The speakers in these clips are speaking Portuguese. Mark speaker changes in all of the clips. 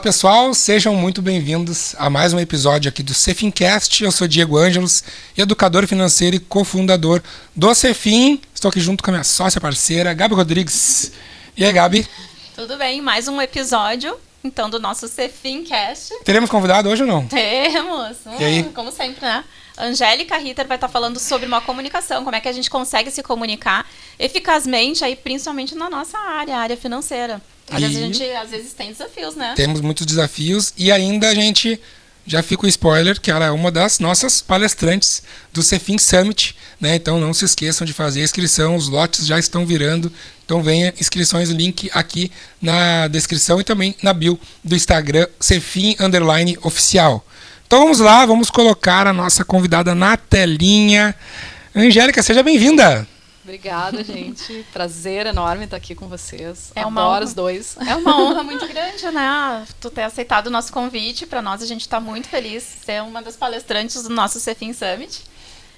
Speaker 1: pessoal, sejam muito bem-vindos a mais um episódio aqui do Cefincast. Eu sou Diego Ângelos, educador financeiro e cofundador do Cefin. Estou aqui junto com a minha sócia parceira, Gabi Rodrigues. E aí, Gabi?
Speaker 2: Tudo bem, mais um episódio, então, do nosso Cefincast.
Speaker 1: Teremos convidado hoje ou não?
Speaker 2: Temos,
Speaker 1: E aí?
Speaker 2: Como sempre, né? A Angélica Ritter vai estar falando sobre uma comunicação, como é que a gente consegue se comunicar eficazmente, aí, principalmente na nossa área, a área financeira. Mas a gente, às vezes, tem desafios, né?
Speaker 1: Temos muitos desafios e ainda a gente já fica o spoiler que ela é uma das nossas palestrantes do Cefin Summit, né? Então não se esqueçam de fazer a inscrição, os lotes já estão virando, então venha inscrições, o link aqui na descrição e também na bio do Instagram Cefin_oficial. Então vamos lá, vamos colocar a nossa convidada na telinha. Angélica, seja bem-vinda!
Speaker 3: Obrigada, gente. Prazer enorme estar aqui com vocês.
Speaker 2: Adoro
Speaker 3: honra, os dois.
Speaker 2: É uma honra muito grande, né? Tu ter aceitado o nosso convite. Para nós, a gente está muito feliz de ser uma das palestrantes do nosso Cefin Summit.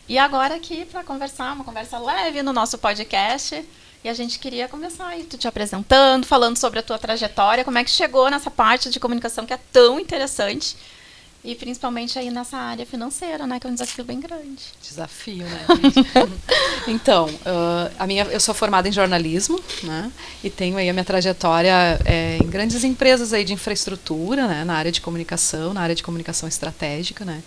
Speaker 2: E agora aqui para conversar, uma conversa leve no nosso podcast. E a gente queria começar aí, tu te apresentando, falando sobre a tua trajetória, como é que chegou nessa parte de comunicação que é tão interessante. E principalmente aí nessa área financeira, né? Que é um desafio bem grande.
Speaker 3: Desafio, né? Então, eu sou formada em jornalismo, né? E tenho aí a minha trajetória em grandes empresas aí de infraestrutura, né? Na área de comunicação estratégica, né?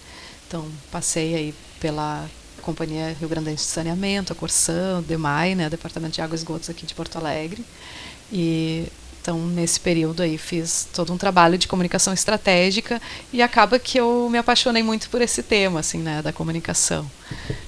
Speaker 3: Então, passei aí pela Companhia Rio Grandense de Saneamento, a Corsan, o DEMAI, né? Departamento de Água e Esgotos aqui de Porto Alegre. Então, nesse período aí, fiz todo um trabalho de comunicação estratégica e acaba que eu me apaixonei muito por esse tema, assim, né, da comunicação.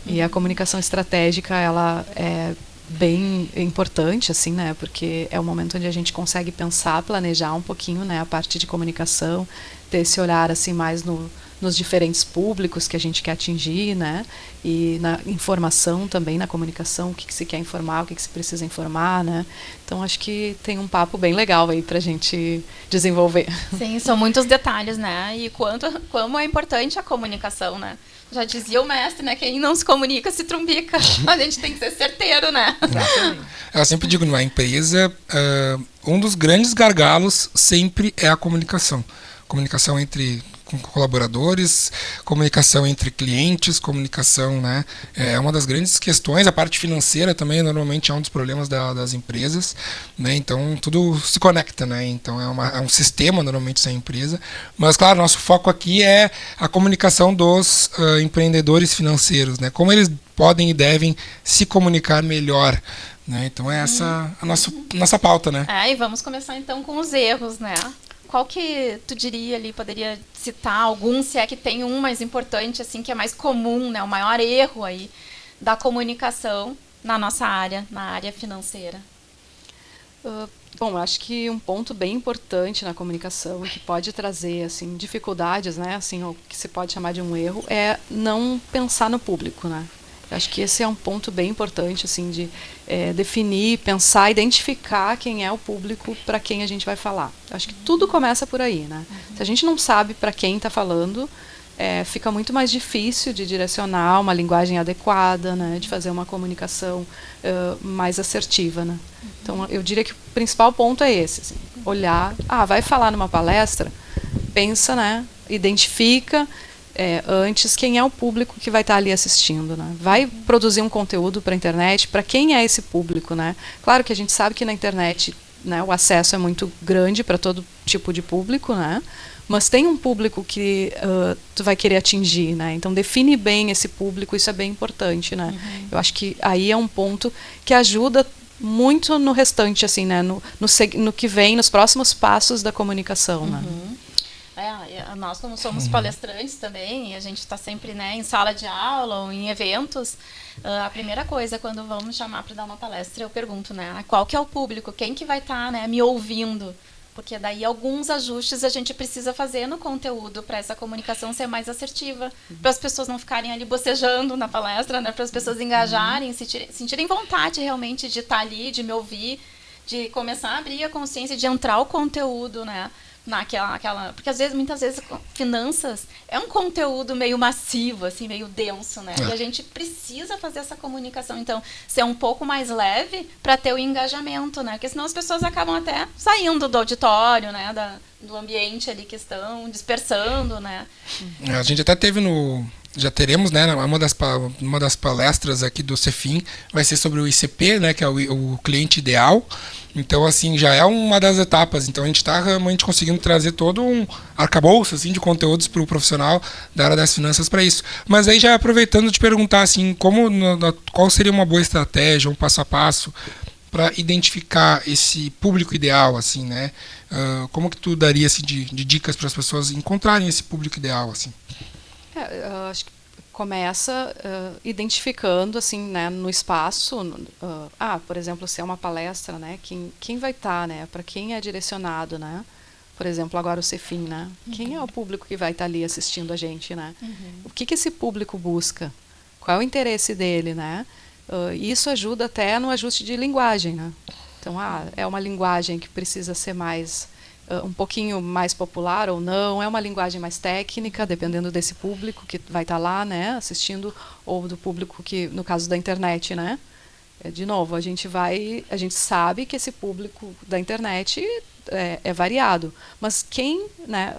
Speaker 3: E a comunicação estratégica, ela é bem importante, assim, né, porque é o momento onde a gente consegue pensar, planejar um pouquinho, né, a parte de comunicação, ter esse olhar, assim, mais nos diferentes públicos que a gente quer atingir, né? E na informação também, na comunicação, o que se quer informar, o que se precisa informar, né? Então, acho que tem um papo bem legal aí pra gente desenvolver.
Speaker 2: Sim, são muitos detalhes, né? E como é importante a comunicação, né? Já dizia o mestre, né? Quem não se comunica se trumbica. A gente tem que ser certeiro, né?
Speaker 3: Exatamente.
Speaker 1: Eu sempre digo, numa empresa, um dos grandes gargalos sempre é a comunicação. Comunicação entre com colaboradores, comunicação entre clientes, comunicação, né? É uma das grandes questões. A parte financeira também normalmente é um dos problemas das empresas, né? Então tudo se conecta, né? Então é um sistema normalmente essa empresa. Mas claro, nosso foco aqui é a comunicação dos empreendedores financeiros, né? Como eles podem e devem se comunicar melhor, né? Então é essa a nossa pauta, né?
Speaker 2: E vamos começar então com os erros, né? Qual que tu diria ali, poderia citar algum, se é que tem um mais importante, assim, que é mais comum, né? O maior erro aí da comunicação na nossa área, na área financeira?
Speaker 3: Bom, acho que um ponto bem importante na comunicação que pode trazer, assim, dificuldades, né? Assim, o que se pode chamar de um erro, é não pensar no público, né? Acho que esse é um ponto bem importante, assim, de definir, pensar, identificar quem é o público para quem a gente vai falar. Acho que tudo começa por aí, né? Se a gente não sabe para quem está falando, fica muito mais difícil de direcionar uma linguagem adequada, né? De fazer uma comunicação mais assertiva, né? Então, eu diria que o principal ponto é esse, assim, olhar, vai falar numa palestra, pensa, né? Identifica antes quem é o público que vai estar ali assistindo, né? Vai produzir um conteúdo para a internet, para quem é esse público, né? Claro que a gente sabe que na internet, né, o acesso é muito grande para todo tipo de público, né? Mas tem um público que tu vai querer atingir, né? Então define bem esse público, isso é bem importante, né? Eu acho que aí é um ponto que ajuda muito no restante, assim, né? No que vem, nos próximos passos da comunicação, né?
Speaker 2: Nós, como somos palestrantes também, e a gente está sempre, né, em sala de aula ou em eventos, a primeira coisa, quando vamos chamar para dar uma palestra, eu pergunto, né, qual que é o público, quem que vai estar, né, me ouvindo? Porque daí alguns ajustes a gente precisa fazer no conteúdo para essa comunicação ser mais assertiva, para as pessoas não ficarem ali bocejando na palestra, né, para as pessoas engajarem, sentirem vontade realmente de estar ali, de me ouvir, de começar a abrir a consciência, de entrar o conteúdo, né? porque muitas vezes finanças é um conteúdo meio massivo, assim, meio denso, né? E a gente precisa fazer essa comunicação, então, ser um pouco mais leve para ter o engajamento, né? Porque senão as pessoas acabam até saindo do auditório, né? Do ambiente ali que estão dispersando, né?
Speaker 1: A gente até teve já teremos, né, uma das palestras aqui do Cefim vai ser sobre o ICP, né, que é o cliente ideal. Então, assim, já é uma das etapas. Então, a gente está realmente conseguindo trazer todo um arcabouço, assim, de conteúdos para o profissional da área das finanças para isso. Mas aí, já aproveitando de perguntar, assim, qual seria uma boa estratégia, um passo a passo para identificar esse público ideal, assim, né? Como que tu daria, assim, de dicas para as pessoas encontrarem esse público ideal, assim?
Speaker 3: Eu acho que começa identificando, assim, né, no espaço, por exemplo, se é uma palestra, né, quem vai estar, né, para quem é direcionado, né? Por exemplo, agora o Cefim, né? Quem é o público que vai estar ali assistindo a gente, né? O que esse público busca? Qual é o interesse dele, né? Isso ajuda até no ajuste de linguagem, né? Então, é uma linguagem que precisa ser mais um pouquinho mais popular ou não, é uma linguagem mais técnica, dependendo desse público que vai estar lá, né, assistindo, ou do público que, no caso da internet, né? De novo, a gente sabe que esse público da internet é variado, mas né,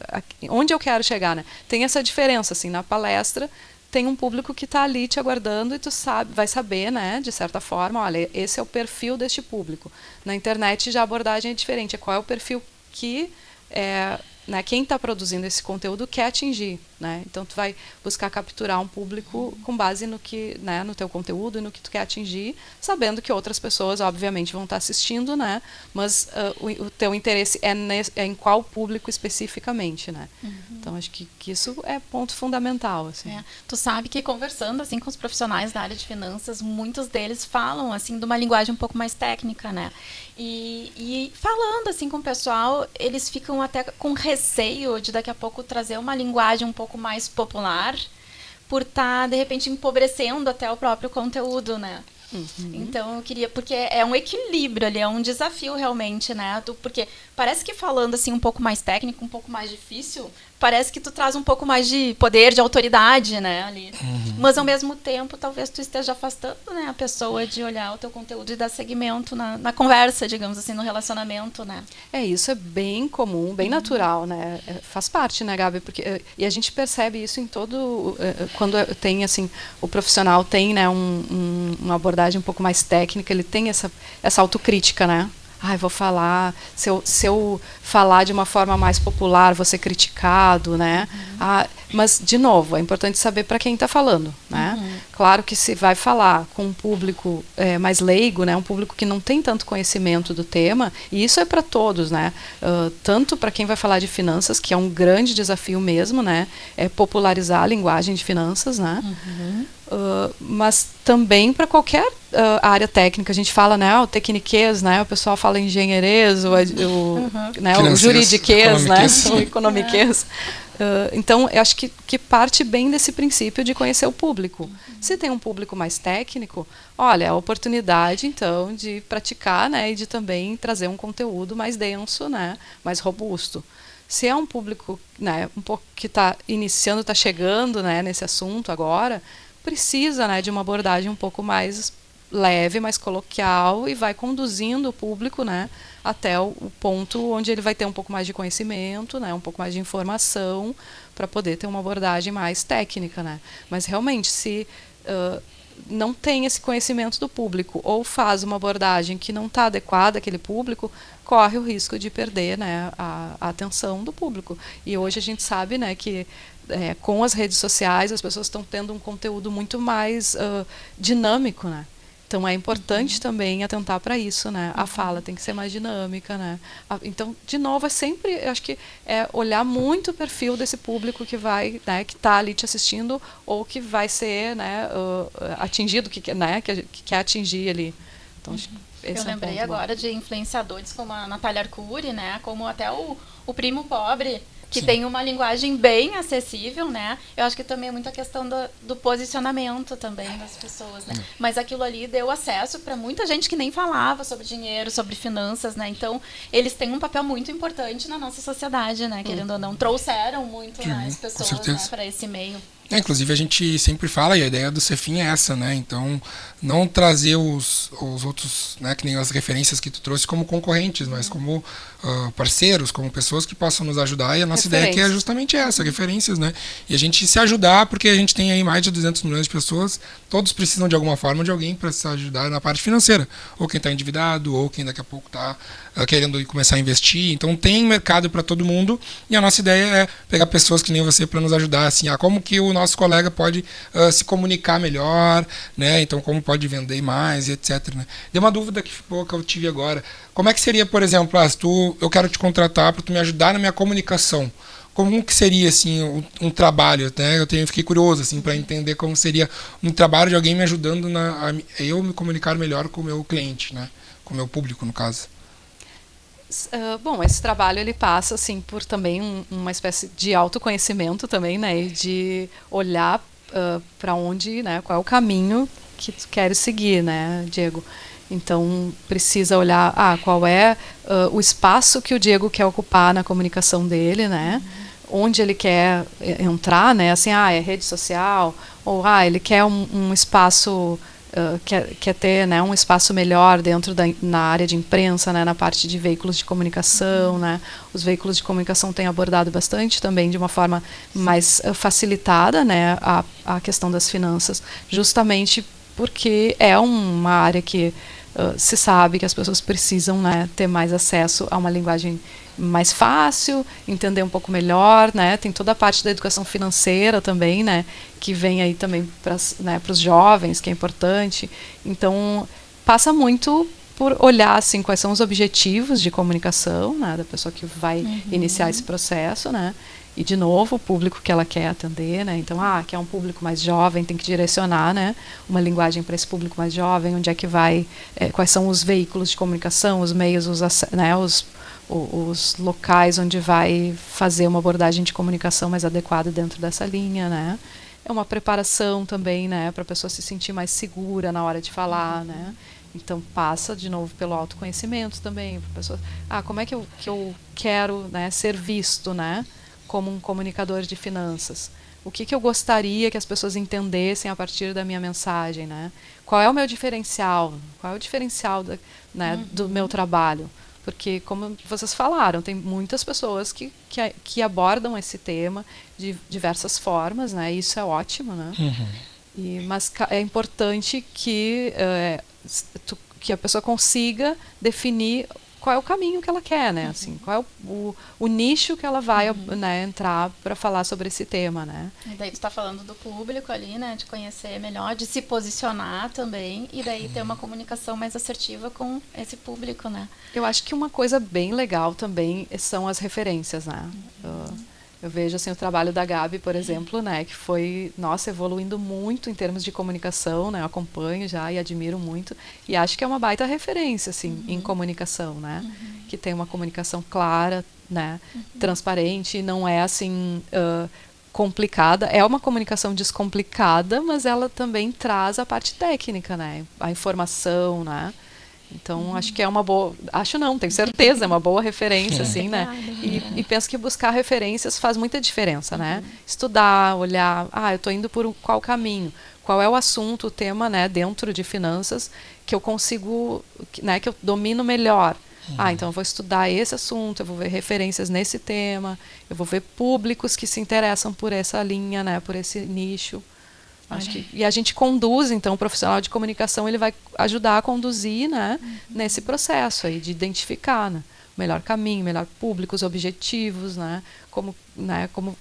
Speaker 3: onde eu quero chegar, né? Tem essa diferença, assim, na palestra tem um público que está ali te aguardando e tu vai saber, né, de certa forma, olha, esse é o perfil deste público. Na internet já a abordagem é diferente, qual é o perfil que né, quem está produzindo esse conteúdo quer atingir, né? Então tu vai buscar capturar um público com base no que, né, no teu conteúdo e no que tu quer atingir, sabendo que outras pessoas obviamente vão estar assistindo, né? Mas o teu interesse é em qual público especificamente, né? Então acho que isso é ponto fundamental, assim.
Speaker 2: Tu sabe que conversando assim com os profissionais da área de finanças, muitos deles falam assim de uma linguagem um pouco mais técnica, né? E falando assim com o pessoal, eles ficam até com receio de daqui a pouco trazer uma linguagem um pouco mais popular, por estar de repente empobrecendo até o próprio conteúdo, né? Então eu queria, porque é um equilíbrio ali, é um desafio realmente, né? Porque parece que falando assim um pouco mais técnico, um pouco mais difícil, parece que tu traz um pouco mais de poder, de autoridade, né, ali. Mas ao mesmo tempo, talvez tu esteja afastando, né, a pessoa de olhar o teu conteúdo e dar seguimento na conversa, digamos assim, no relacionamento, né?
Speaker 3: Isso é bem comum, bem natural, né? Faz parte, né, Gabi? Porque, e a gente percebe isso em todo... Quando tem, assim, o profissional tem, né, uma abordagem um pouco mais técnica, ele tem essa autocrítica, né? Vou falar, se eu falar de uma forma mais popular, vou ser criticado, né? Mas, de novo, é importante saber para quem está falando, né? Claro que se vai falar com um público mais leigo, né? Um público que não tem tanto conhecimento do tema, e isso é para todos, né? Tanto para quem vai falar de finanças, que é um grande desafio mesmo, né? É popularizar a linguagem de finanças, né? Mas também para qualquer área técnica. A gente fala, né, o tecniquez, né, o pessoal fala engenheirês, né, o juridiquez, né, o economiquez. Então, eu acho que parte bem desse princípio de conhecer o público. Se tem um público mais técnico, olha, é a oportunidade, então, de praticar, né, e de também trazer um conteúdo mais denso, né, mais robusto. Se é um público, né, um pouco que está iniciando, está chegando, né, nesse assunto agora, precisa, né, de uma abordagem um pouco mais leve, mais coloquial, e vai conduzindo o público, né, até o ponto onde ele vai ter um pouco mais de conhecimento, né, um pouco mais de informação, para poder ter uma abordagem mais técnica, né. Mas realmente, se não tem esse conhecimento do público ou faz uma abordagem que não está adequada àquele público, corre o risco de perder, né, a atenção do público. E hoje a gente sabe, né, que com as redes sociais as pessoas estão tendo um conteúdo muito mais dinâmico, né? Então é importante também atentar para isso, né? A fala tem que ser mais dinâmica, né? Então, de novo, eu acho que é olhar muito o perfil desse público que vai, né, que está ali te assistindo ou que vai ser, né, atingido, que quer atingir ali. Então, acho que esse
Speaker 2: eu lembrei
Speaker 3: ponto
Speaker 2: agora de influenciadores como a Natália Arcuri, né? Como até o primo pobre, que
Speaker 1: Sim.
Speaker 2: tem uma linguagem bem acessível, né? Eu acho que também é muita questão do posicionamento também das pessoas, né? Mas aquilo ali deu acesso para muita gente que nem falava sobre dinheiro, sobre finanças, né? Então, eles têm um papel muito importante na nossa sociedade, né? Querendo ou não, trouxeram muito, né, as
Speaker 1: Com
Speaker 2: pessoas, né,
Speaker 1: certeza.
Speaker 2: para esse meio.
Speaker 1: Inclusive a gente sempre fala, e a ideia do Cefim é essa, né? Então, não trazer os outros, né, que nem as referências que tu trouxe, como concorrentes, mas como parceiros, como pessoas que possam nos ajudar. E a nossa ideia aqui é justamente essa, referências, né? E a gente se ajudar, porque a gente tem aí mais de 200 milhões de pessoas, todos precisam de alguma forma de alguém para se ajudar na parte financeira. Ou quem está endividado, ou quem daqui a pouco está querendo começar a investir. Então, tem mercado para todo mundo, e a nossa ideia é pegar pessoas que nem você para nos ajudar, assim, como que o nosso colega pode se comunicar melhor, né? Então, como pode vender mais e etc. Né? Deu uma dúvida que eu tive agora. Como é que seria, por exemplo, se eu quero te contratar para tu me ajudar na minha comunicação? Como que seria assim um trabalho, né? Fiquei curioso assim para entender como seria um trabalho de alguém me ajudando a eu me comunicar melhor com o meu cliente, né? Com o meu público, no caso.
Speaker 3: Bom, esse trabalho ele passa assim por também uma espécie de autoconhecimento também, né, e de olhar para onde, né, qual é o caminho que tu queres seguir, né, Diego. Então precisa olhar qual é o espaço que o Diego quer ocupar na comunicação dele, né, onde ele quer entrar, né, assim, é rede social, ou ele quer um espaço quer ter, né, um espaço melhor dentro na área de imprensa, né, na parte de veículos de comunicação, né. Os veículos de comunicação têm abordado bastante também de uma forma mais facilitada, né, a questão das finanças, justamente porque é uma área que se sabe que as pessoas precisam, né, ter mais acesso a uma linguagem mais fácil, entender um pouco melhor, né? Tem toda a parte da educação financeira também, né? Que vem aí também para os jovens, que é importante. Então, passa muito por olhar assim quais são os objetivos de comunicação, né, da pessoa que vai iniciar esse processo, né? E de novo o público que ela quer atender, né? Então, quer um público mais jovem, tem que direcionar, né, uma linguagem para esse público mais jovem, onde é que vai, quais são os veículos de comunicação, os meios, os locais onde vai fazer uma abordagem de comunicação mais adequada dentro dessa linha, né? É uma preparação também, né, para a pessoa se sentir mais segura na hora de falar, né? Então passa de novo pelo autoconhecimento também, para a pessoa, como é que eu quero, né, ser visto, né, como um comunicador de finanças? O que eu gostaria que as pessoas entendessem a partir da minha mensagem, né? Qual é o meu diferencial? Qual é o diferencial do meu trabalho? Porque, como vocês falaram, tem muitas pessoas que abordam esse tema de diversas formas, né? Isso é ótimo, né? Mas é importante que a pessoa consiga definir qual é o caminho que ela quer, né? Assim, qual é o nicho que ela vai, né, entrar para falar sobre esse tema, né?
Speaker 2: E daí tu está falando do público ali, né? De conhecer melhor, de se posicionar também, e daí ter uma comunicação mais assertiva com esse público, né?
Speaker 3: Eu acho que uma coisa bem legal também são as referências, né? Eu vejo assim o trabalho da Gabi, por exemplo, né, que foi, evoluindo muito em termos de comunicação, né? Eu acompanho já e admiro muito, e acho que é uma baita referência assim em comunicação, né? Que tem uma comunicação clara, né, transparente, não é assim complicada, é uma comunicação descomplicada, mas ela também traz a parte técnica, né? A informação, né? Então, acho que é uma boa... Acho não, tenho certeza, é uma boa referência, assim, né? E penso que buscar referências faz muita diferença, né? Estudar, olhar, eu estou indo por qual caminho? Qual é o assunto, o tema, né, dentro de finanças que eu consigo, né, que eu domino melhor? Então eu vou estudar esse assunto, eu vou ver referências nesse tema, eu vou ver públicos que se interessam por essa linha, né, por esse nicho. E a gente conduz, então, o profissional de comunicação ele vai ajudar a conduzir, né, nesse processo aí de identificar, né, o melhor caminho, o melhor público, os objetivos, né,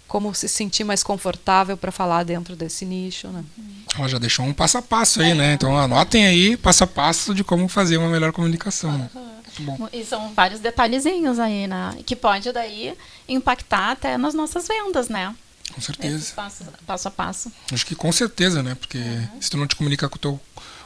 Speaker 3: como se sentir mais confortável para falar dentro desse nicho, né.
Speaker 1: Ela já deixou um passo a passo aí, né? Então anotem aí passo a passo de como fazer uma melhor comunicação. Né?
Speaker 2: Bom. E são vários detalhezinhos aí, né, que pode daí impactar até nas nossas vendas, né?
Speaker 1: Com certeza.
Speaker 2: Passo a passo.
Speaker 1: Acho que com certeza, né? Porque se tu não te comunicar com o teu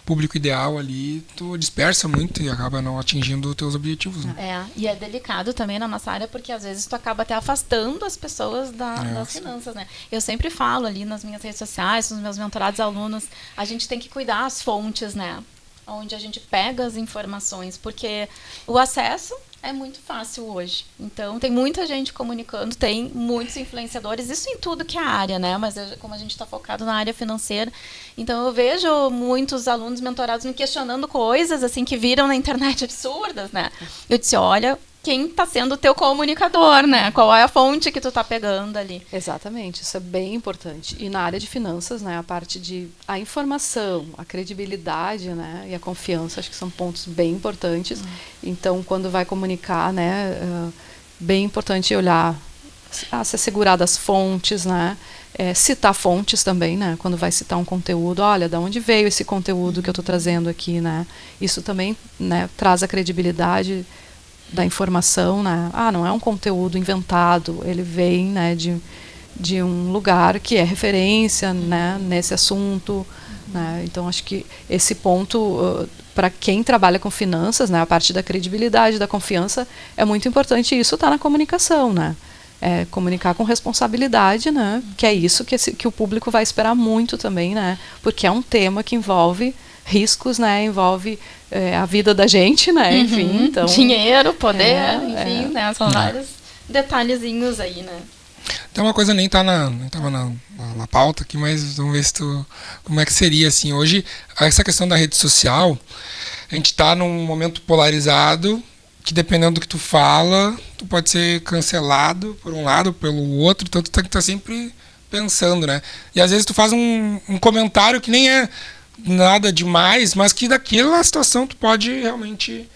Speaker 1: público ideal ali, tu dispersa muito e acaba não atingindo os teus objetivos, né?
Speaker 2: E é delicado também na nossa área, porque às vezes tu acaba até afastando as pessoas das finanças, né? Eu sempre falo ali nas minhas redes sociais, nos meus mentorados alunos, a gente tem que cuidar as fontes, né? Onde a gente pega as informações, porque o acesso é muito fácil hoje. Então, tem muita gente comunicando, tem muitos influenciadores, isso em tudo que é área, né? Mas como a gente está focado na área financeira, então eu vejo muitos alunos mentorados me questionando coisas assim que viram na internet absurdas, né? Eu disse, olha, quem está sendo o teu comunicador, né? Qual é a fonte que tu está pegando ali?
Speaker 3: Exatamente, isso é bem importante. E na área de finanças, né, a parte de a informação, a credibilidade, né, e a confiança, acho que são pontos bem importantes. Então, quando vai comunicar, né, bem importante olhar, se assegurar das fontes, né, citar fontes também, né, quando vai citar um conteúdo, olha, de onde veio esse conteúdo que eu estou trazendo aqui, né? Isso também, né, traz a credibilidade da informação, né? Não é um conteúdo inventado, ele vem, né, de um lugar que é referência, né, nesse assunto, né? Então acho que esse ponto para quem trabalha com finanças, né, a parte da credibilidade, da confiança é muito importante, e isso está na comunicação, né? Comunicar com responsabilidade, né? Que é isso que o público vai esperar muito também, né? Porque é um tema que envolve riscos, né? Envolve a vida da gente, né? Enfim, então...
Speaker 2: Dinheiro, poder, enfim, né? São vários detalhezinhos aí, né?
Speaker 1: Então uma coisa nem estava na pauta aqui, mas vamos ver como é que seria, assim. Hoje, essa questão da rede social, a gente está num momento polarizado, que dependendo do que tu fala, tu pode ser cancelado por um lado, pelo outro, então tu tem que estar sempre pensando, né? E às vezes tu faz um comentário que nem é nada demais, mas que daquela situação tu pode realmente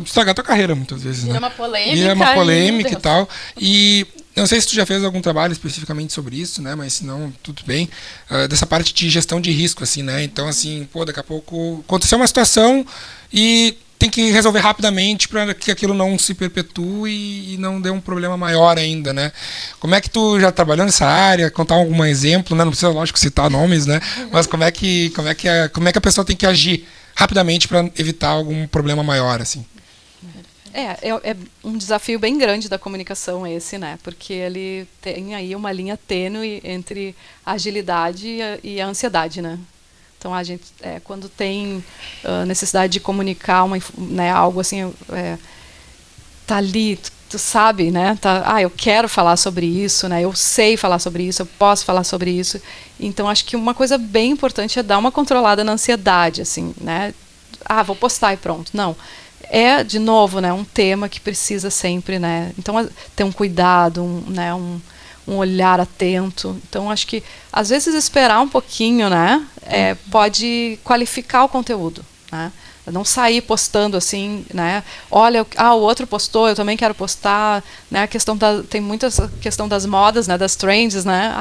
Speaker 1: estragar tua carreira muitas vezes,
Speaker 2: Vira
Speaker 1: né?
Speaker 2: uma polêmica.
Speaker 1: Vira uma polêmica e tal. E não sei se tu já fez algum trabalho especificamente sobre isso, né? Mas se não, tudo bem. Dessa parte de gestão de risco, assim, né? Então, assim, daqui a pouco aconteceu uma situação e tem que resolver rapidamente para que aquilo não se perpetue e não dê um problema maior ainda, né? Como é que tu já trabalhou nessa área? Contar algum exemplo, né? Não precisa, lógico, citar nomes, né? Mas como é que a pessoa tem que agir rapidamente para evitar algum problema maior, assim?
Speaker 3: É um desafio bem grande da comunicação esse, né? Porque ele tem aí uma linha tênue entre a agilidade e a ansiedade, né? Então, a gente, quando tem necessidade de comunicar né, algo assim, tá ali, tu sabe, né? Eu quero falar sobre isso, né? Eu sei falar sobre isso, eu posso falar sobre isso. Então, acho que uma coisa bem importante é dar uma controlada na ansiedade, assim, né? Vou postar e pronto. Não. De novo, né, um tema que precisa sempre, né? Então, ter um cuidado, um olhar atento. Então, acho que, às vezes, esperar um pouquinho, né, pode qualificar o conteúdo, né? Não sair postando assim, né? Olha, o outro postou, eu também quero postar, né? Tem muita questão das modas, né? Das trends, né?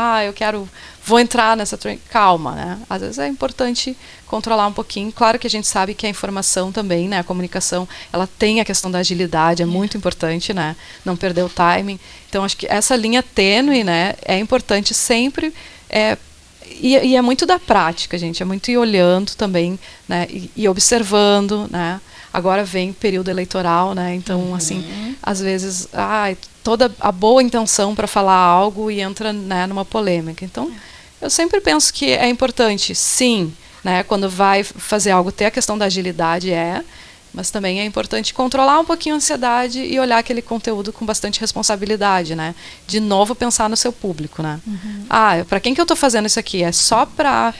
Speaker 3: Vou entrar nessa trend. Calma, né? Às vezes é importante controlar um pouquinho. Claro que a gente sabe que a informação também, né? A comunicação, ela tem a questão da agilidade, é muito importante, né? Não perder o timing. Então, acho que essa linha tênue, né? É importante sempre. E é muito da prática, gente. É muito ir olhando também, né? E observando, né? Agora vem período eleitoral, né? Então, assim, às vezes, toda a boa intenção para falar algo e entra, né, numa polêmica. Então, eu sempre penso que é importante, sim, né? Quando vai fazer algo, ter a questão da agilidade, mas também é importante controlar um pouquinho a ansiedade e olhar aquele conteúdo com bastante responsabilidade, né? De novo, pensar no seu público, né? Para quem que eu estou fazendo isso aqui? É só para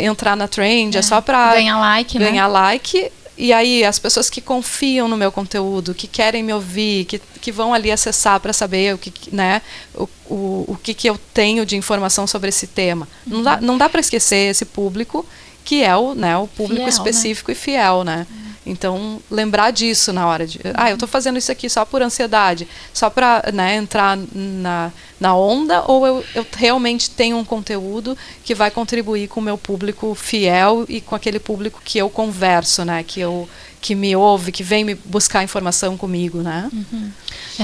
Speaker 3: entrar na trend? É só para
Speaker 2: ganhar like, né?
Speaker 3: Ganhar like. E aí, as pessoas que confiam no meu conteúdo, que querem me ouvir, que vão ali acessar para saber o que eu tenho de informação sobre esse tema. Não dá para esquecer esse público, que é o público fiel, específico, né? E fiel, né? Então, lembrar disso na hora de... eu estou fazendo isso aqui só por ansiedade, só para, né, entrar na onda, ou eu realmente tenho um conteúdo que vai contribuir com o meu público fiel e com aquele público que eu converso, né, que me ouve, que vem me buscar informação comigo, né?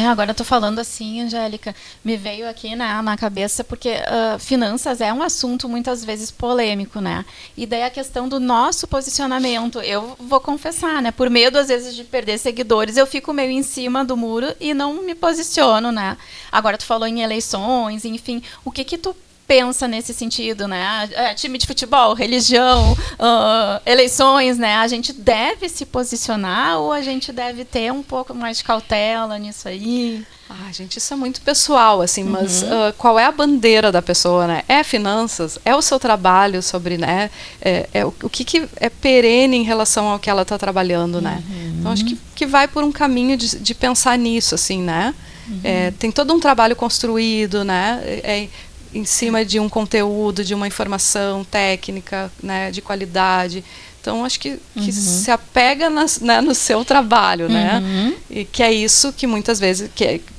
Speaker 2: Agora eu tô falando assim, Angélica, me veio aqui, né, na cabeça, porque finanças é um assunto muitas vezes polêmico, né? E daí a questão do nosso posicionamento, eu vou confessar, né, por medo às vezes de perder seguidores, eu fico meio em cima do muro e não me posiciono, né? Agora tu falou em eleições, enfim, o que tu pensa nesse sentido, né? Time de futebol, religião, eleições, né? A gente deve se posicionar ou a gente deve ter um pouco mais de cautela nisso aí?
Speaker 3: Gente, isso é muito pessoal, assim, mas qual é a bandeira da pessoa, né? É finanças? É o seu trabalho sobre, né? O que é perene em relação ao que ela está trabalhando, né? Então, acho que vai por um caminho de pensar nisso, assim, né? Tem todo um trabalho construído, né? Em cima de um conteúdo, de uma informação técnica, né, de qualidade. Então, acho que se apega né, no seu trabalho, né? E que é isso que muitas vezes,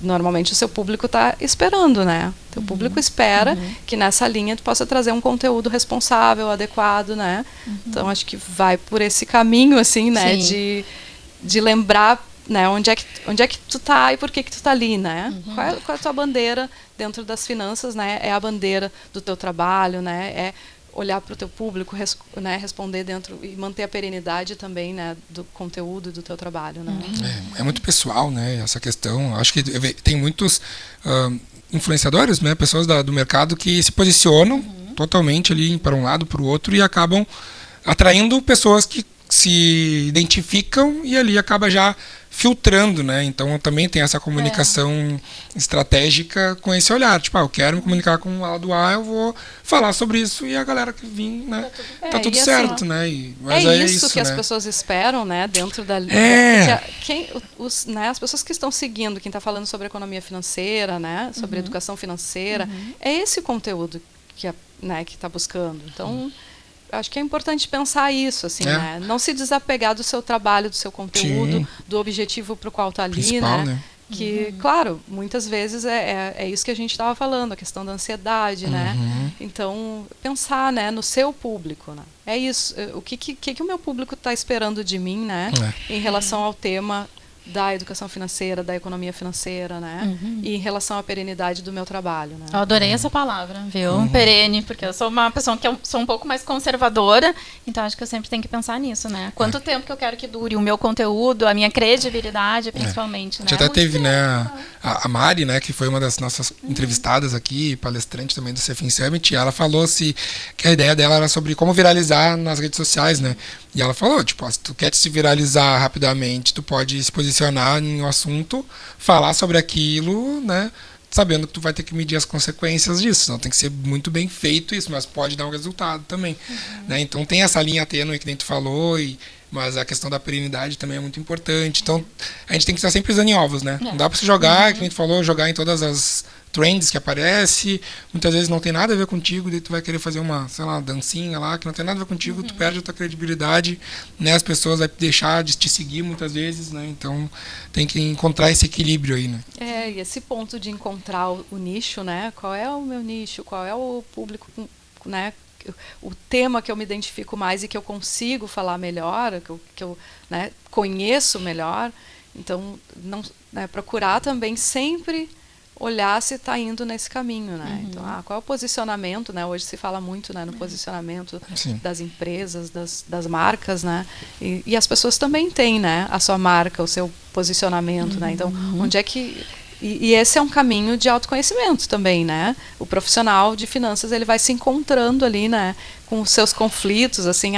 Speaker 3: normalmente o seu público está esperando, né? O teu público espera que nessa linha tu possa trazer um conteúdo responsável, adequado, né? Então, acho que vai por esse caminho, assim, né? De lembrar, né, onde é que tu tá e por que tu tá ali, né? Qual é a tua bandeira dentro das finanças, né? É a bandeira do teu trabalho, né? É olhar para o teu público, né? Responder dentro e manter a perenidade também, né? Do conteúdo do teu trabalho, né?
Speaker 1: É muito pessoal, né? Essa questão. Acho que tem muitos influenciadores, né? Pessoas do mercado que se posicionam totalmente ali para um lado, para o outro e acabam atraindo pessoas que se identificam e ali acaba já filtrando, né? Então também tem essa comunicação estratégica com esse olhar, tipo, eu quero me comunicar com o lado A, eu vou falar sobre isso e a galera que vir, né? Tá tudo certo,
Speaker 3: assim,
Speaker 1: né?
Speaker 3: Mas é isso que as pessoas esperam, né? Dentro da né, as pessoas que estão seguindo, quem está falando sobre economia financeira, né? Sobre educação financeira, é esse o conteúdo que está buscando. Então acho que é importante pensar isso, assim, né? Não se desapegar do seu trabalho, do seu conteúdo, do objetivo para o qual está ali, né? Que, claro, muitas vezes é isso que a gente estava falando, a questão da ansiedade, né? Então, pensar, né, no seu público, né? É isso. O que o meu público está esperando de mim, né? Em relação ao tema da educação financeira, da economia financeira, né? E em relação à perenidade do meu trabalho, né?
Speaker 2: Eu adorei essa palavra, viu? Perene, porque eu sou uma pessoa que sou um pouco mais conservadora, então acho que eu sempre tenho que pensar nisso, né? Quanto tempo que eu quero que dure o meu conteúdo, a minha credibilidade, principalmente, né?
Speaker 1: A gente até teve, né, a Mari, né, que foi uma das nossas entrevistadas aqui, palestrante também do CFIN Summit, e ela falou que a ideia dela era sobre como viralizar nas redes sociais, né? E ela falou, tipo, se tu quer se viralizar rapidamente, tu pode se posicionar em um assunto, falar sobre aquilo, né? Sabendo que tu vai ter que medir as consequências disso. Não tem que ser muito bem feito isso, mas pode dar um resultado também. Né? Então tem essa linha tênue que nem tu falou, mas a questão da perenidade também é muito importante. Então a gente tem que estar sempre pisando em ovos, né? Não dá pra você jogar, que nem tu falou, jogar em todas as trends que aparece, muitas vezes não tem nada a ver contigo, daí tu vai querer fazer uma, sei lá, dancinha lá, que não tem nada a ver contigo, tu perde a tua credibilidade, né? As pessoas vão deixar de te seguir muitas vezes, né? Então tem que encontrar esse equilíbrio aí, né?
Speaker 3: E esse ponto de encontrar o nicho, né? Qual é o meu nicho, qual é o público, né? O tema que eu me identifico mais e que eu consigo falar melhor, que eu né, conheço melhor. Então, procurar também sempre olhar se está indo nesse caminho, né? Então, qual é o posicionamento, né? Hoje se fala muito, né, no posicionamento das empresas, das marcas, né? E as pessoas também têm, né, a sua marca, o seu posicionamento, né? Então, onde é que... E esse é um caminho de autoconhecimento também, né? O profissional de finanças, ele vai se encontrando ali, né? Com os seus conflitos, assim,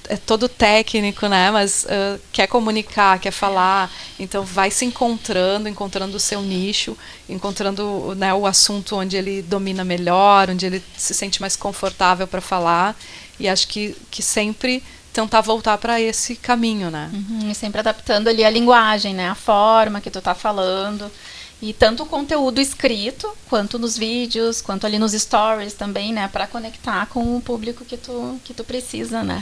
Speaker 3: é todo técnico, né? Mas quer comunicar, quer falar, então vai se encontrando o seu nicho, encontrando, né, o assunto onde ele domina melhor, onde ele se sente mais confortável para falar, e acho que sempre tentar voltar para esse caminho, né?
Speaker 2: E sempre adaptando ali a linguagem, né? A forma que tu tá falando. E tanto o conteúdo escrito, quanto nos vídeos, quanto ali nos stories também, né? Para conectar com o público que tu precisa, né?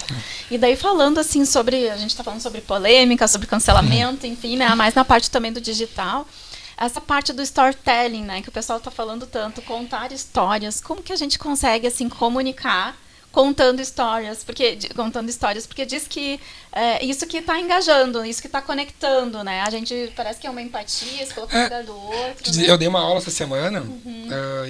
Speaker 2: E daí falando assim sobre, a gente está falando sobre polêmica, sobre cancelamento, enfim, né? Mais na parte também do digital. Essa parte do storytelling, né? Que o pessoal está falando tanto, contar histórias. Como que a gente consegue, assim, comunicar contando histórias, porque diz que isso que está engajando, isso que está conectando, né? A gente parece que é uma empatia, se colocar no lugar do outro. Né?
Speaker 1: Eu dei uma aula essa semana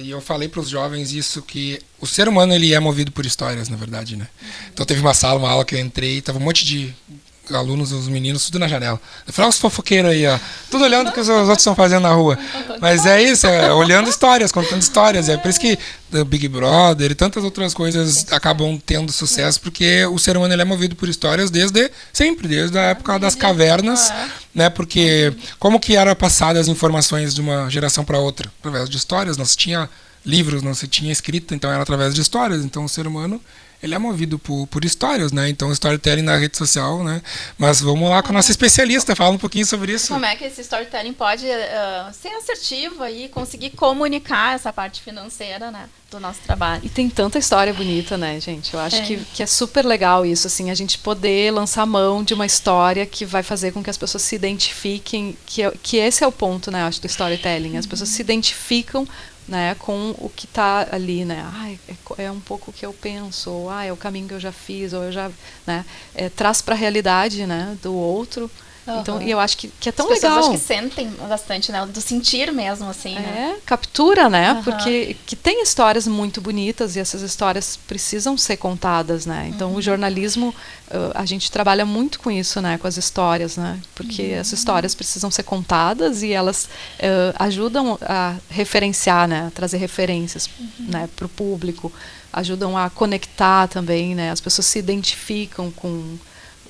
Speaker 1: e eu falei para os jovens isso, que o ser humano ele é movido por histórias, na verdade, né? Então teve uma aula que eu entrei, tava um monte de alunos, os meninos, tudo na janela. Eu falei, os fofoqueiros aí, ó. Tudo olhando o que os outros estão fazendo na rua. Mas é isso, olhando histórias, contando histórias. É por isso que o Big Brother e tantas outras coisas acabam tendo sucesso, porque o ser humano ele é movido por histórias desde sempre, desde a época das cavernas, né? Porque como que era passada as informações de uma geração para outra? Através de histórias, não se tinha livros, não se tinha escrita, então era através de histórias. Então o ser humano ele é movido por histórias, né? Então, storytelling na rede social, né? Mas vamos lá com a nossa especialista, fala um pouquinho sobre isso.
Speaker 2: Como é que esse storytelling pode ser assertivo e conseguir comunicar essa parte financeira, né, do nosso trabalho?
Speaker 3: E tem tanta história bonita, né, gente? Eu acho que é super legal isso, assim, a gente poder lançar mão de uma história que vai fazer com que as pessoas se identifiquem, que esse é o ponto, né, acho, do storytelling. As pessoas se identificam, né, com o que está ali, né? É um pouco o que eu penso, ou é o caminho que eu já fiz, ou eu já, né? Traz para a realidade, né, do outro. Então, e eu acho que é tão legal.
Speaker 2: As pessoas acho que sentem bastante, né, do sentir mesmo, assim, né?
Speaker 3: Captura, né? Porque que tem histórias muito bonitas e essas histórias precisam ser contadas, né? Então, o jornalismo, a gente trabalha muito com isso, né? Com as histórias, né? Porque as histórias precisam ser contadas e elas ajudam a referenciar, né? A trazer referências, né? Para o público, ajudam a conectar também, né? As pessoas se identificam com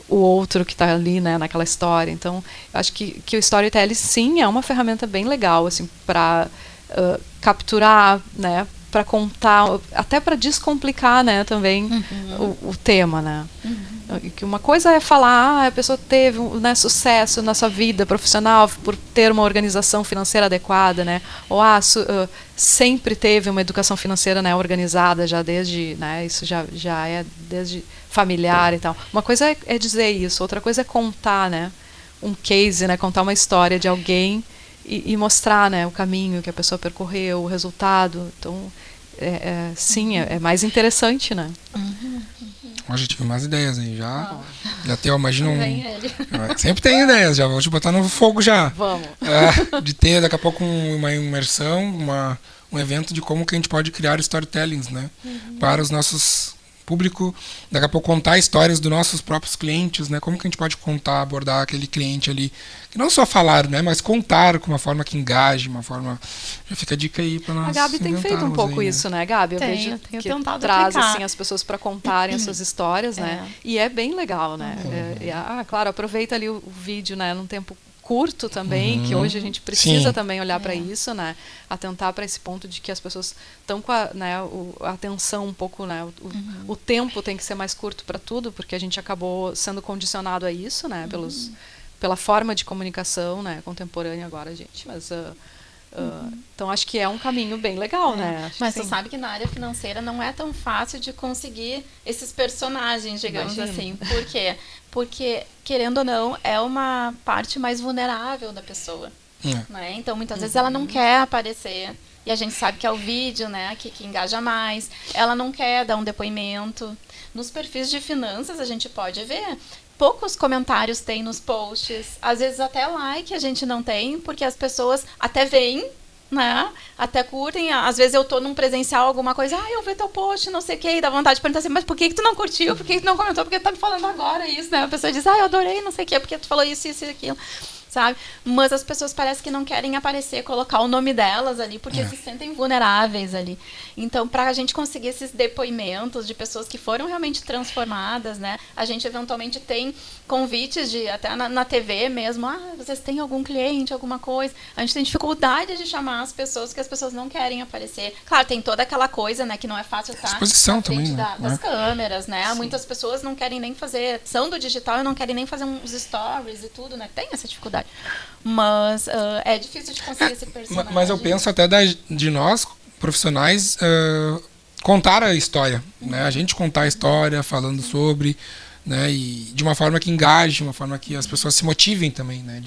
Speaker 3: o outro que está ali, né, naquela história. Então, eu acho que o storytelling, sim, é uma ferramenta bem legal, assim, para capturar, né, para contar, até para descomplicar, né, também o tema, né. Que uma coisa é falar, a pessoa teve, né, sucesso na sua vida profissional por ter uma organização financeira adequada, né, ou sempre teve uma educação financeira, né, organizada já desde, né, isso já é desde familiar e tal. Uma coisa é dizer isso, outra coisa é contar, né, um case, né, contar uma história de alguém e mostrar, né, o caminho que a pessoa percorreu, o resultado. Então, sim, é mais interessante, né.
Speaker 1: Eu já tive umas ideias aí, já tem, imagina sempre tem ideias, já vou te botar no fogo já.
Speaker 3: Vamos.
Speaker 1: De ter daqui a pouco uma imersão, um evento de como que a gente pode criar storytellings, né? Para os nossos público, daqui a pouco contar histórias dos nossos próprios clientes, né? Como que a gente pode contar, abordar aquele cliente ali, que não só falar, né? Mas contar com uma forma que engaje, uma forma... Já fica a dica aí para nós.
Speaker 3: A Gabi tem feito um pouco
Speaker 2: aí,
Speaker 3: isso, né, Gabi? Eu vejo que traz assim, as pessoas para contarem as suas histórias, né? E é bem legal, né? Claro, aproveita ali o vídeo, né? Num tempo curto também, que hoje a gente precisa também olhar para isso, né? Atentar para esse ponto de que as pessoas estão com a atenção um pouco, né? O tempo tem que ser mais curto para tudo, porque a gente acabou sendo condicionado a isso, né? Pela forma de comunicação, né? Contemporânea agora, gente. Mas então acho que é um caminho bem legal, né?
Speaker 2: Mas tu sabe que na área financeira não é tão fácil de conseguir esses personagens, digamos assim. Por quê? Porque, querendo ou não, é uma parte mais vulnerável da pessoa. Né? Então, muitas vezes ela não quer aparecer. E a gente sabe que é o vídeo, né, que engaja mais. Ela não quer dar um depoimento. Nos perfis de finanças, a gente pode ver. Poucos comentários tem nos posts. Às vezes até like a gente não tem, porque as pessoas até veem, né? Até curtem. Às vezes eu tô num presencial, alguma coisa, eu vi teu post, não sei o quê, e dá vontade de perguntar assim, mas por que tu não curtiu? Por que tu não comentou? Porque tu tá me falando agora isso, né? A pessoa diz, eu adorei, não sei o quê, porque tu falou isso, isso e aquilo. Sabe? Mas as pessoas parecem que não querem aparecer, colocar o nome delas ali, porque se sentem vulneráveis ali. Então, para a gente conseguir esses depoimentos de pessoas que foram realmente transformadas, né? A gente eventualmente tem convites de até na TV mesmo, vocês têm algum cliente, alguma coisa. A gente tem dificuldade de chamar as pessoas, porque as pessoas não querem aparecer. Claro, tem toda aquela coisa, né, que não é fácil estar
Speaker 1: exposição
Speaker 2: na frente
Speaker 1: também,
Speaker 2: das câmeras, né? Muitas pessoas não querem nem fazer, são do digital e não querem nem fazer uns stories e tudo, né? Tem essa dificuldade. Mas é difícil de conseguir esse personagem.
Speaker 1: Mas eu penso até de nós, profissionais, contar a história, né? A gente contar a história, falando sobre, né? E de uma forma que engaje, de uma forma que as pessoas se motivem também, né?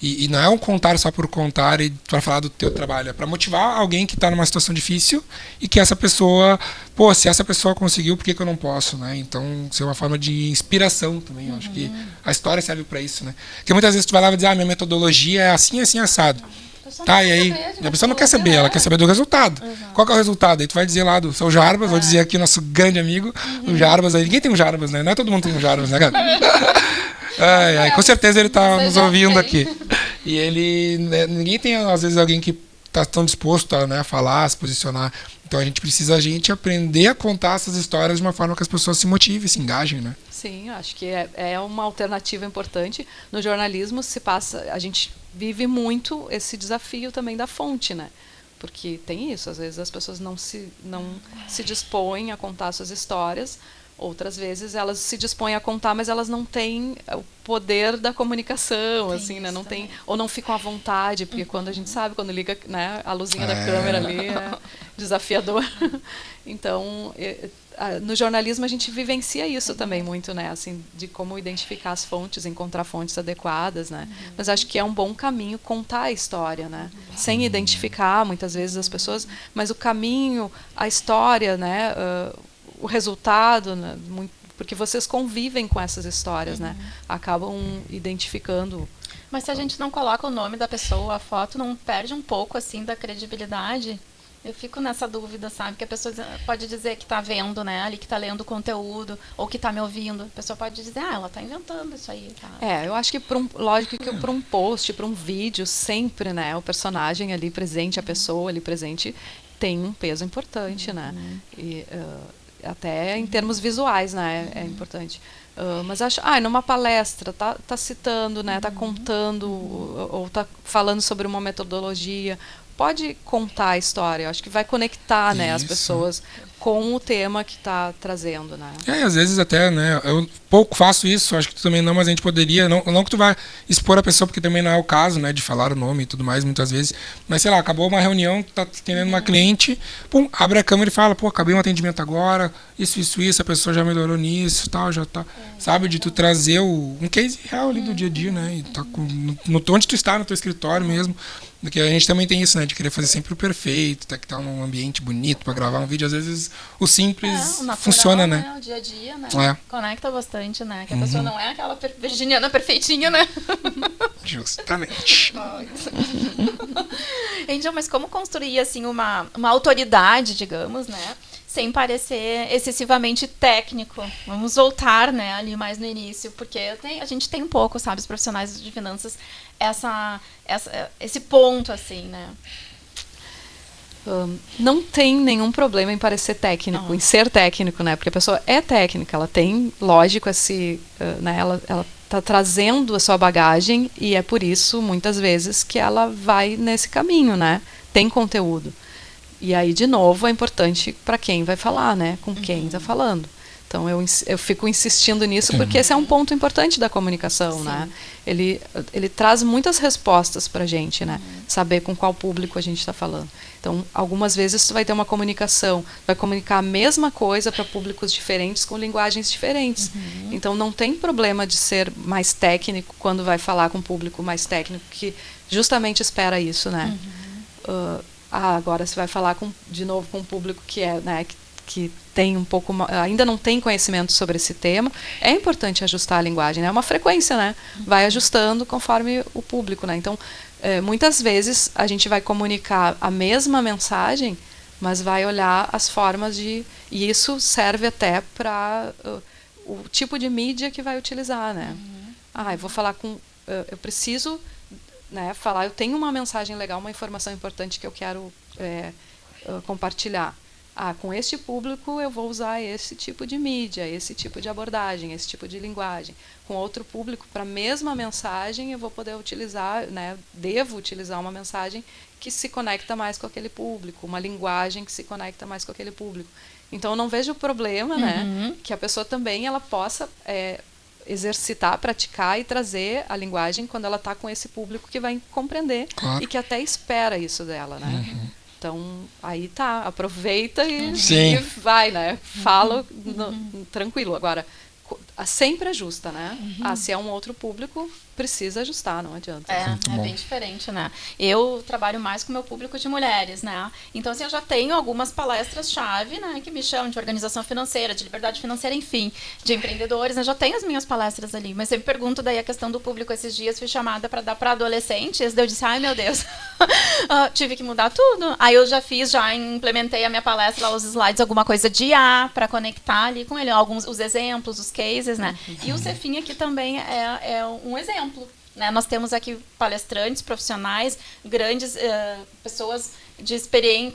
Speaker 1: E não é um contar só por contar e para falar do teu trabalho, é para motivar alguém que está numa situação difícil e que essa pessoa, pô, se essa pessoa conseguiu, por que eu não posso, né? Então, ser uma forma de inspiração também. Eu acho que a história serve para isso, né? Porque muitas vezes tu vai lá e dizer, minha metodologia é assim, assim, assado. Tá, e aí? A pessoa não quer saber, ela quer saber do resultado. Qual que é o resultado? Aí tu vai dizer lá do seu Jarbas, vou dizer aqui o nosso grande amigo, o Jarbas aí. Ninguém tem um Jarbas, né? Não é todo mundo tem um Jarbas, né, cara? Com certeza ele tá nos ouvindo aqui. E ele, né, ninguém tem, às vezes, alguém que tá tão disposto a, né, falar, a se posicionar. Então a gente aprender a contar essas histórias de uma forma que as pessoas se motivem, se engajem, né?
Speaker 3: Sim, acho que é uma alternativa importante. No jornalismo a gente vive muito esse desafio também da fonte, né? Porque tem isso, às vezes as pessoas não se dispõem a contar suas histórias, outras vezes elas se dispõem a contar, mas elas não têm o poder da comunicação, assim, né? Não tem, ou não ficam à vontade, porque quando a gente sabe, quando liga, né, a luzinha da câmera ali, é desafiador. Então, no jornalismo a gente vivencia isso também muito, né? Assim, de como identificar as fontes, encontrar fontes adequadas, né? Mas acho que é um bom caminho contar a história, né? Sem identificar muitas vezes as pessoas, mas o caminho, a história, né? O resultado, né? Porque vocês convivem com essas histórias, né? Acabam identificando.
Speaker 2: Mas se a gente não coloca o nome da pessoa, a foto, não perde um pouco assim da credibilidade? Eu fico nessa dúvida, sabe? Que a pessoa pode dizer que está vendo, né? Ali que está lendo o conteúdo, ou que está me ouvindo. A pessoa pode dizer, ela está inventando isso aí. Tá?
Speaker 3: Eu acho que, lógico que para um post, para um vídeo, sempre, né? O personagem ali presente, a pessoa ali presente, tem um peso importante, né? E, até em termos visuais, né? É importante. Mas acho, numa palestra, tá citando, né? Tá contando, ou tá falando sobre uma metodologia. Pode contar a história, eu acho que vai conectar, né, as pessoas com o tema que está trazendo, né?
Speaker 1: Às vezes até, né, eu pouco faço isso, acho que tu também não, mas a gente poderia, não que tu vai expor a pessoa, porque também não é o caso, né, de falar o nome e tudo mais, muitas vezes, mas sei lá, acabou uma reunião, tu tá atendendo uma cliente, pum, abre a câmera e fala, pô, acabei um atendimento agora, isso, a pessoa já melhorou nisso, tal, já tá, sabe, de tu trazer um case real ali do dia a dia, né, e tá onde tu está, no teu escritório mesmo. Porque a gente também tem isso, né? De querer fazer sempre o perfeito, que tá num ambiente bonito para gravar um vídeo. Às vezes o simples
Speaker 2: o natural,
Speaker 1: funciona, né?
Speaker 2: O dia a dia, né? Conecta bastante, né? Que a pessoa não é aquela virginiana perfeitinha, né?
Speaker 1: Justamente.
Speaker 2: Então, mas como construir, assim, uma autoridade, digamos, né? Sem parecer excessivamente técnico. Vamos voltar, né, ali mais no início, porque a gente tem um pouco, sabe, os profissionais de finanças, esse ponto, assim, né?
Speaker 3: Não tem nenhum problema em parecer técnico, em ser técnico, né? Porque a pessoa é técnica, ela tem, lógico, né? Ela está trazendo a sua bagagem e é por isso, muitas vezes, que ela vai nesse caminho, né? Tem conteúdo. E aí, de novo, é importante para quem vai falar, né? Com quem está falando. Então, eu fico insistindo nisso porque esse é um ponto importante da comunicação, né? Ele traz muitas respostas para a gente, né? Saber com qual público a gente está falando. Então, algumas vezes você vai ter uma comunicação, vai comunicar a mesma coisa para públicos diferentes com linguagens diferentes. Então, não tem problema de ser mais técnico quando vai falar com um público mais técnico que justamente espera isso, né? Agora você vai falar de novo com um público que é, né, que tem um pouco, ainda não tem conhecimento sobre esse tema. É importante ajustar a linguagem, né? É uma frequência, né? Vai ajustando conforme o público, né? Então, muitas vezes a gente vai comunicar a mesma mensagem, mas vai olhar as formas e isso serve até para o tipo de mídia que vai utilizar, né? Eu vou falar eu preciso, né, falar, eu tenho uma mensagem legal, uma informação importante que eu quero compartilhar. Com este público eu vou usar esse tipo de mídia, esse tipo de abordagem, esse tipo de linguagem. Com outro público, para a mesma mensagem, eu vou poder utilizar, né, devo utilizar uma mensagem que se conecta mais com aquele público, uma linguagem que se conecta mais com aquele público. Então, eu não vejo problema, né, que a pessoa também ela possa exercitar, praticar e trazer a linguagem quando ela está com esse público que vai compreender e que até espera isso dela, né? Então, aí tá, aproveita e vai, né? Fala tranquilo. Agora, sempre ajusta, né? Se é um outro público, precisa ajustar, não adianta.
Speaker 2: É bem diferente, né? Eu trabalho mais com o meu público de mulheres, né? Então, assim, eu já tenho algumas palestras-chave, né? Que me chamam de organização financeira, de liberdade financeira, enfim, de empreendedores, né? Já tenho as minhas palestras ali. Mas eu me pergunto daí a questão do público. Esses dias fui chamada para dar para adolescentes, daí eu disse, ai, meu Deus, tive que mudar tudo. Aí eu já implementei a minha palestra lá, os slides, alguma coisa de IA, para conectar ali com ele, os exemplos, os cases, né? E o Cefim aqui também é um exemplo. Né? Nós temos aqui palestrantes, profissionais, grandes pessoas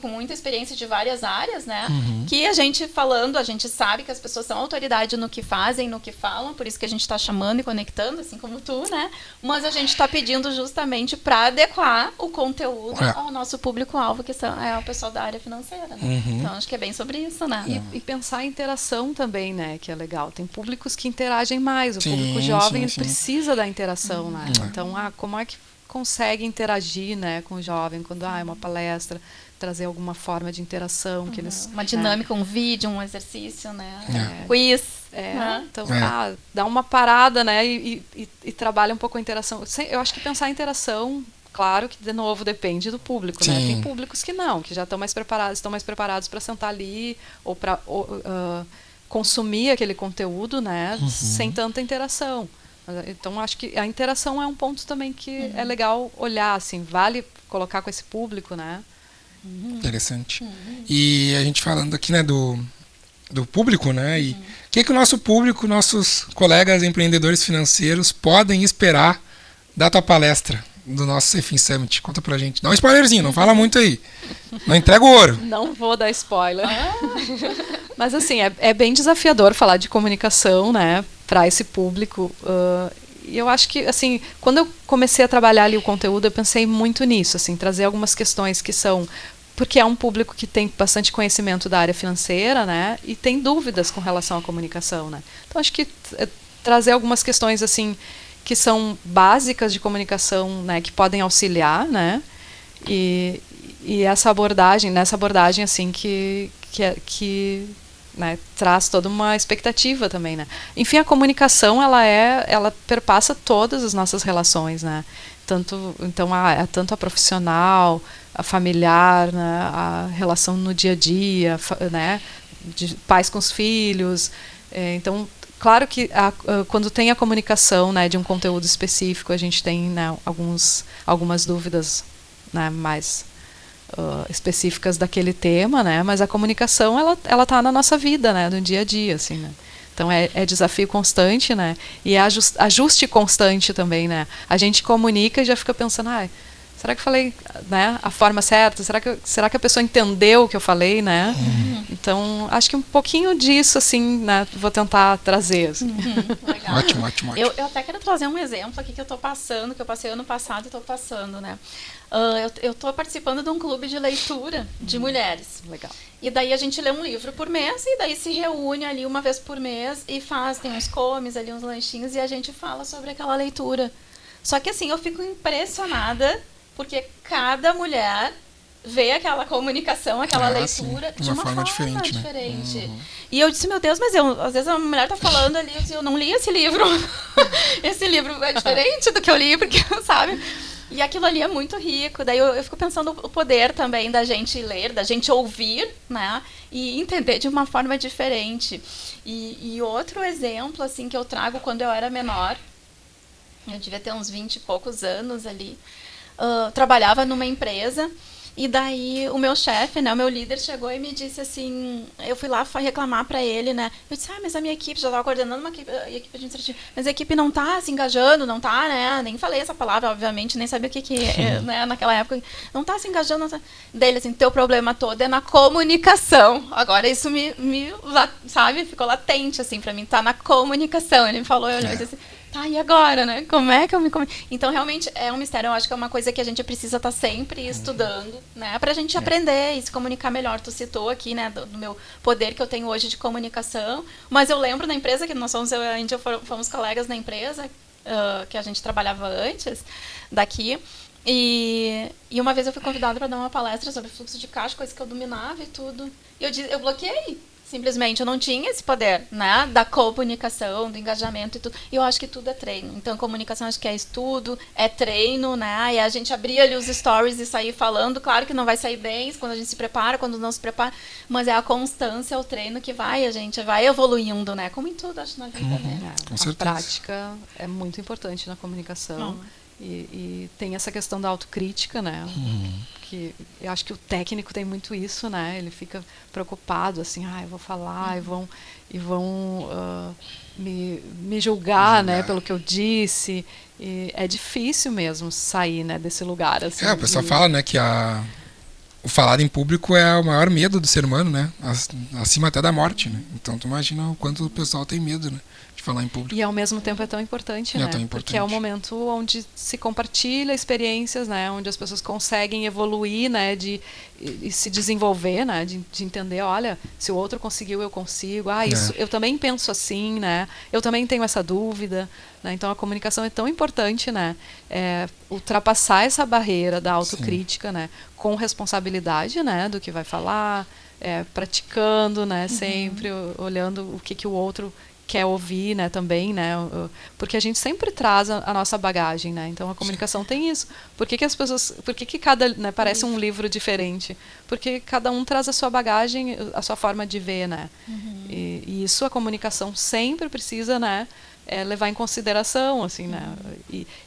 Speaker 2: com muita experiência de várias áreas, né? Que a gente falando, a gente sabe que as pessoas são autoridade no que fazem, no que falam, por isso que a gente está chamando e conectando, assim como tu, né? Mas a gente está pedindo justamente para adequar o conteúdo ao nosso público-alvo, que é o pessoal da área financeira, né? Então, acho que é bem sobre isso, né?
Speaker 3: E pensar a interação também, né? Que é legal. Tem públicos que interagem mais, o público jovem ele precisa da interação, né? Então, como é que consegue interagir, né, com o jovem quando é uma palestra, trazer alguma forma de interação que eles
Speaker 2: uma dinâmica, um vídeo, um exercício, né, quiz,
Speaker 3: então dá uma parada, né, e trabalha um pouco a interação. Eu acho que pensar a interação, claro que de novo depende do público, né? Tem públicos que já estão mais preparados para sentar ali ou para consumir aquele conteúdo, né, sem tanta interação. Então, acho que a interação é um ponto também que é legal olhar, assim, vale colocar com esse público, né?
Speaker 1: Interessante. E a gente falando aqui, né, do público, né? E o que o nosso público, nossos colegas empreendedores financeiros podem esperar da tua palestra, do nosso Cefim Summit? Conta pra gente. Dá um spoilerzinho, não fala muito aí. Não entrega o ouro.
Speaker 3: Não vou dar spoiler. Mas, assim, é bem desafiador falar de comunicação, né, para esse público. E eu acho que, assim, quando eu comecei a trabalhar ali o conteúdo, eu pensei muito nisso, assim, trazer algumas questões que são... Porque é um público que tem bastante conhecimento da área financeira, né, e tem dúvidas com relação à comunicação, né. Então, acho que trazer algumas questões, assim, que são básicas de comunicação, né, que podem auxiliar, né, e nessa abordagem, assim, que né, traz toda uma expectativa também, né. Enfim, a comunicação ela perpassa todas as nossas relações, né. Tanto a profissional, a familiar, né, a relação no dia a dia, né, de pais com os filhos. Então, claro que quando tem a comunicação, né, de um conteúdo específico, a gente tem, né, algumas dúvidas, né, mais específicas daquele tema, né? Mas a comunicação ela tá na nossa vida, né? No dia a dia, assim, né? Então é desafio constante, né? E é ajuste constante também, né? A gente comunica e já fica pensando, será que eu falei, né, a forma certa? Será que a pessoa entendeu o que eu falei, né? Então, acho que um pouquinho disso, assim, né, vou tentar trazer. Assim.
Speaker 2: Legal.
Speaker 1: Ótimo.
Speaker 2: Eu até quero trazer um exemplo aqui que eu estou passando, que eu passei ano passado e estou passando, né? Eu estou participando de um clube de leitura de mulheres.
Speaker 3: Legal.
Speaker 2: E daí a gente lê um livro por mês e daí se reúne ali uma vez por mês e tem uns comes ali, uns lanchinhos e a gente fala sobre aquela leitura. Só que assim, eu fico impressionada porque cada mulher vê aquela comunicação, aquela leitura de uma forma diferente. Né? E eu disse, meu Deus, mas às vezes a mulher está falando ali, eu não li esse livro. Esse livro é diferente do que eu li, porque, sabe? E aquilo ali é muito rico. Daí eu fico pensando o poder também da gente ler, da gente ouvir, né? E entender de uma forma diferente. E outro exemplo, assim, que eu trago quando eu era menor, eu devia ter uns 20 e poucos anos ali, trabalhava numa empresa. E daí o meu chefe, né, o meu líder chegou e me disse assim, eu fui lá reclamar para ele, né, eu disse, mas a minha equipe, já estava coordenando uma equipe administrativa, mas a equipe não está se engajando, não está, né, nem falei essa palavra, obviamente, nem sabia o que é, né, naquela época, não está se engajando, não tá. Dele, assim, teu problema todo é na comunicação, agora isso me sabe, ficou latente, assim, para mim, tá na comunicação, ele me falou, eu disse assim, tá, e agora, né? Como é que eu me comunico? Então, realmente, é um mistério. Eu acho que é uma coisa que a gente precisa estar sempre estudando, né? Pra gente aprender e se comunicar melhor. Tu citou aqui, né, do meu poder que eu tenho hoje de comunicação. Mas eu lembro na empresa, que nós somos, eu e a Índia fomos colegas na empresa, que a gente trabalhava antes daqui. E uma vez eu fui convidada para dar uma palestra sobre fluxo de caixa, coisa que eu dominava e tudo. E eu bloqueei. Simplesmente eu não tinha esse poder, né, da comunicação, do engajamento e tudo. E eu acho que tudo é treino. Então, comunicação acho que é estudo, é treino, né? E a gente abrir ali os stories e sair falando. Claro que não vai sair bem quando a gente se prepara, quando não se prepara. Mas é a constância, o treino que a gente vai evoluindo, né? Como em tudo, acho, na vida, né?
Speaker 1: Com certeza.
Speaker 3: A prática é muito importante na comunicação. E tem essa questão da autocrítica, né? Que eu acho que o técnico tem muito isso, né? Ele fica preocupado, assim, eu vou falar e vão me julgar, né? Pelo que eu disse. E é difícil mesmo sair, né, desse lugar. Assim,
Speaker 1: o pessoal fala, né, que o falar em público é o maior medo do ser humano, né? Acima até da morte, né? Então tu imagina o quanto o pessoal tem medo, né? De falar em público.
Speaker 3: E ao mesmo tempo é tão importante, né? Porque é o momento onde se compartilha experiências, né? Onde as pessoas conseguem evoluir, né? E se desenvolver, né? De entender, olha, se o outro conseguiu, eu consigo. Isso, eu também penso assim, né? Eu também tenho essa dúvida. Né? Então a comunicação é tão importante, né? Ultrapassar essa barreira da autocrítica, né? Com responsabilidade, né? Do que vai falar, praticando, né? Sempre olhando o que o outro quer ouvir, né, também, né, porque a gente sempre traz a nossa bagagem, né, então a comunicação tem isso. Por que as pessoas, por que cada, né, parece um livro diferente? Porque cada um traz a sua bagagem, a sua forma de ver, né, e isso a comunicação sempre precisa, né, levar em consideração, assim, né,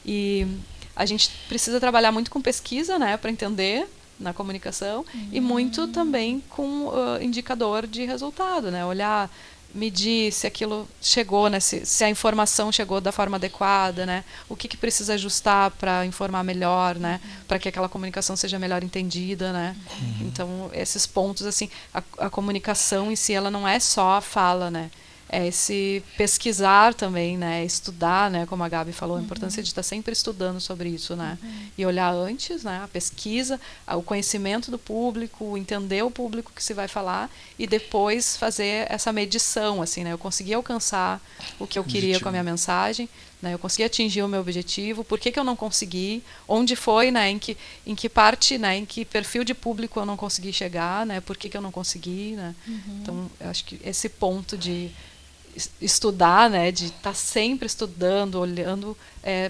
Speaker 3: e a gente precisa trabalhar muito com pesquisa, né, para entender na comunicação e muito também com indicador de resultado, né, olhar, medir se aquilo chegou, né, se a informação chegou da forma adequada, né, o que precisa ajustar para informar melhor, né, para que aquela comunicação seja melhor entendida, né. Então esses pontos, assim, a comunicação em si, ela não é só a fala, né, é esse pesquisar também, né, estudar, né, como a Gabi falou, a importância de estar sempre estudando sobre isso, né, e olhar antes, né, a pesquisa, o conhecimento do público, entender o público que se vai falar e depois fazer essa medição, assim, né, eu consegui alcançar o que eu queria com a minha mensagem, né, eu consegui atingir o meu objetivo, por que eu não consegui, onde foi, né, em que parte, né, em que perfil de público eu não consegui chegar, né, por que eu não consegui, né, então eu acho que esse ponto de estudar, né, de estar sempre estudando, olhando, é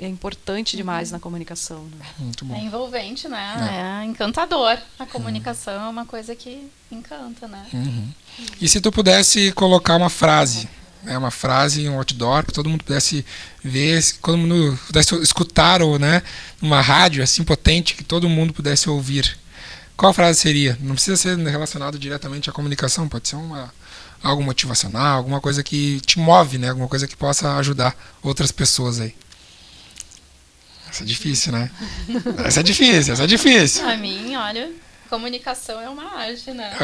Speaker 3: importante demais na comunicação, né?
Speaker 1: Muito bom.
Speaker 2: É envolvente, né? É encantador. A comunicação é uma coisa que encanta, né?
Speaker 1: E se tu pudesse colocar uma frase, né, uma frase, um outdoor, que todo mundo pudesse ver, que todo mundo pudesse escutar, ou, né, uma rádio assim potente que todo mundo pudesse ouvir, qual frase seria? Não precisa ser relacionado diretamente à comunicação, pode ser algo motivacional, alguma coisa que te move, né? Alguma coisa que possa ajudar outras pessoas aí. Essa é difícil, né? Essa é difícil.
Speaker 2: Pra mim, olha, comunicação é uma arte, né?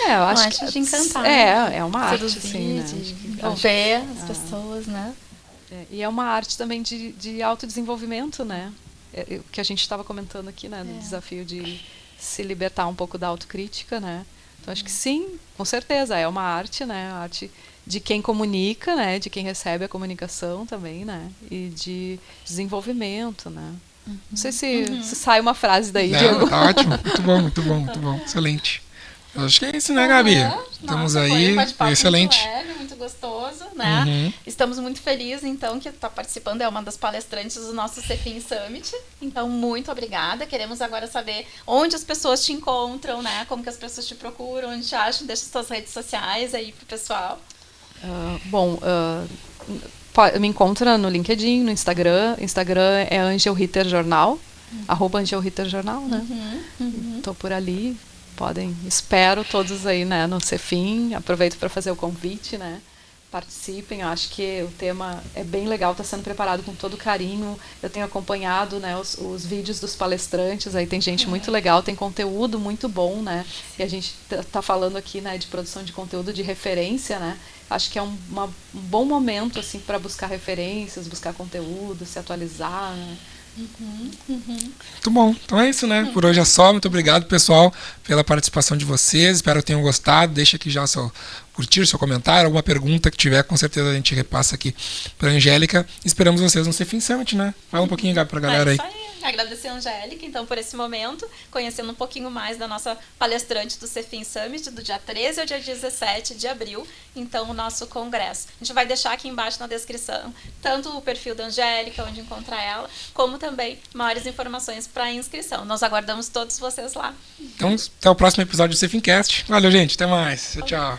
Speaker 3: Eu acho que
Speaker 2: de encantar.
Speaker 3: É uma arte,
Speaker 2: seduzir,
Speaker 3: sim, né?
Speaker 2: de envolver as pessoas, né?
Speaker 3: E é uma arte também de autodesenvolvimento, né? O que a gente estava comentando aqui, né? Do desafio de se libertar um pouco da autocrítica, né? Então, acho que sim, com certeza, é uma arte, né? A arte de quem comunica, né? De quem recebe a comunicação também, né? E de desenvolvimento, né? Não sei se sai uma frase daí, Diego.
Speaker 1: Tá ótimo, muito bom, excelente. Eu acho que é isso, né, Gabi? Estamos aí,
Speaker 2: foi
Speaker 1: excelente.
Speaker 2: Muito leve, muito gostoso, né? Estamos muito felizes, então, que está participando, é uma das palestrantes do nosso Cefim Summit. Então, muito obrigada. Queremos agora saber onde as pessoas te encontram, né? Como que as pessoas te procuram, onde te acham. Deixa as suas redes sociais aí pro pessoal.
Speaker 3: Me encontra no LinkedIn, no Instagram. Instagram é Angel Ritter Jornal, @Angel Ritter Jornal, né? Estou por ali. Espero todos aí, né, no Cefim. Aproveito para fazer o convite, né, participem. Eu acho que o tema é bem legal, está sendo preparado com todo carinho. Eu tenho acompanhado, né, os vídeos dos palestrantes, aí tem gente muito legal, tem conteúdo muito bom, né? E a gente está falando aqui, né, de produção de conteúdo de referência, né? Acho que é um bom momento assim para buscar referências, buscar conteúdo, se atualizar, né?
Speaker 1: Muito bom. Então é isso, né? Por hoje é só. Muito obrigado, pessoal, pela participação de vocês. Espero que tenham gostado. Deixa aqui já seu curtir, seu comentário, alguma pergunta que tiver, com certeza a gente repassa aqui para a Angélica. Esperamos vocês no Cefim Summit, né? Fala um pouquinho, Gabi, para a galera aí.
Speaker 2: É isso aí. Agradecer a Angélica, então, por esse momento, conhecendo um pouquinho mais da nossa palestrante do Cefim Summit, do dia 13 ao dia 17 de abril, então, o nosso congresso. A gente vai deixar aqui embaixo na descrição, tanto o perfil da Angélica, onde encontrar ela, como também maiores informações para a inscrição. Nós aguardamos todos vocês lá.
Speaker 1: Então, até o próximo episódio do Cefincast. Valeu, gente. Até mais. Tchau, tchau.